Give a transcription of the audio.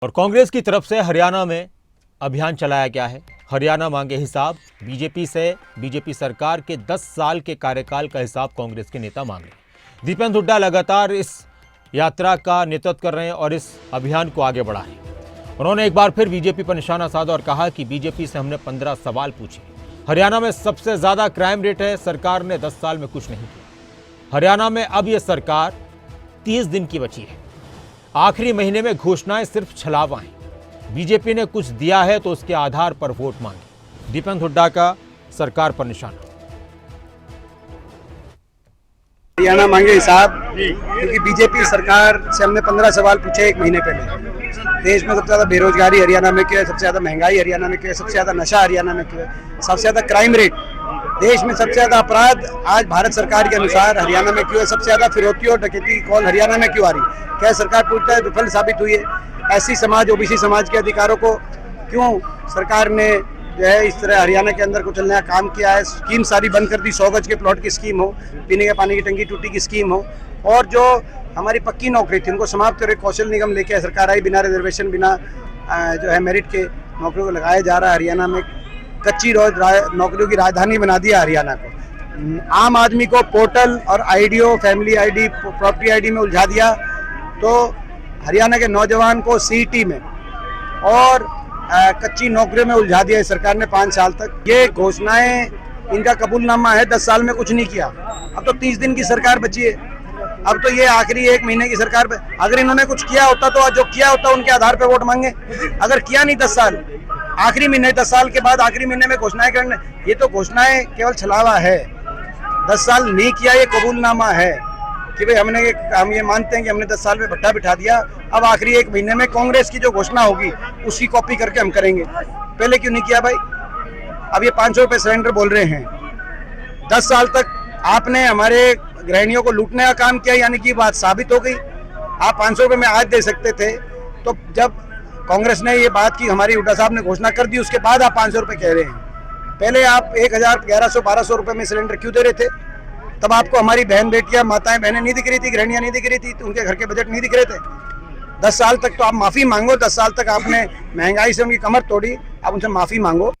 और कांग्रेस की तरफ से हरियाणा में अभियान चलाया गया है। हरियाणा मांगे हिसाब। बीजेपी से बीजेपी सरकार के 10 साल के कार्यकाल का हिसाब कांग्रेस के नेता मांग रहे हैं। दीपेंद्र हुड्डा लगातार इस यात्रा का नेतृत्व कर रहे हैं और इस अभियान को आगे बढ़ा है। उन्होंने एक बार फिर बीजेपी पर निशाना साधा और कहा कि बीजेपी से हमने 15 सवाल पूछे। हरियाणा में सबसे ज्यादा क्राइम रेट है, सरकार ने 10 साल में कुछ नहीं किया। हरियाणा में अब यह सरकार 30 दिन की बची है। आखिरी महीने में घोषणाएं सिर्फ छलावा हैं। बीजेपी ने कुछ दिया है तो उसके आधार पर वोट मांगे। दीपेंद्र हुड्डा का सरकार पर निशाना। हरियाणा मांगे हिसाब, क्योंकि बीजेपी सरकार से हमने 15 सवाल पूछे एक महीने पहले। देश में सबसे ज्यादा बेरोजगारी हरियाणा में क्यों है, सबसे ज्यादा महंगाई हरियाणा में क्यों है, सबसे ज्यादा नशा हरियाणा में क्यों है, सबसे ज्यादा क्राइम रेट, देश में सबसे ज्यादा अपराध आज भारत सरकार के अनुसार हरियाणा में क्यों है, सबसे ज्यादा फिरौती और डकैती की कॉल हरियाणा में क्यों आ रही। क्या सरकार पूरी तरह विफल साबित हुई है? ऐसी समाज, ओबीसी समाज के अधिकारों को क्यों सरकार ने जो है इस तरह हरियाणा के अंदर कुछ नया काम किया है। स्कीम सारी बंद कर दी। 100 गज के प्लॉट की स्कीम हो, पीने के पानी की टंकी टूटी की स्कीम हो, और जो हमारी पक्की नौकरी थी उनको समाप्त करके कौशल निगम लेके सरकार आई। बिना रिजर्वेशन, बिना जो है मेरिट के नौकरियों को लगाया जा रहा है। हरियाणा में कच्ची नौकरियों की राजधानी बना दिया हरियाणा को। आम आदमी को पोर्टल और IDO, family ID, property ID में उलझा दिया। तो हरियाणा के नौजवान को सीईटी में और कच्ची नौकरियों में उलझा दिया है सरकार ने 5 साल तक। ये घोषणाएं, इनका कबूलनामा है, 10 साल में कुछ नहीं किया। अब तो 30 दिन की सरकार बची है। अब तो ये आखिरी 1 महीने की सरकार पे, अगर इन्होंने कुछ किया होता तो जो किया होता उनके आधार पे वोट मांगे। अगर किया नहीं 10 साल, आखिरी महीने, 10 साल के बाद आखिरी महीने में घोषणाएं करने, ये तो घोषणाएं केवल छलावा है। 10 साल नहीं किया, ये कबूलनामा है कि भाई हम ये मानते हैं कि हमने 10 साल में भट्टा बिठा दिया। अब आखिरी 1 महीने में कांग्रेस की जो घोषणा होगी उसकी कॉपी करके हम करेंगे। पहले क्यों नहीं किया भाई? अब ये 500 रुपये सिलेंडर बोल रहे हैं। 10 साल तक आपने हमारे गृहिणियों को लूटने का काम किया, यानी कि बात साबित हो गई। आप 500 रुपये में आज दे सकते थे, तो जब कांग्रेस ने ये बात की, हमारी हुड्डा साहब ने घोषणा कर दी, उसके बाद आप 500 रुपये कह रहे हैं। पहले आप 1000, 1100, 1200 रुपये में सिलेंडर क्यों दे रहे थे? तब आपको हमारी बहन बेटियां, माताएं बहनें नहीं दिख रही थी, गृहिणियां नहीं दिख रही थी, तो उनके घर के बजट नहीं दिख रहे थे। 10 साल तक तो आप माफ़ी मांगो। 10 साल तक आपने महंगाई से उनकी कमर तोड़ी, आप उनसे माफ़ी मांगो।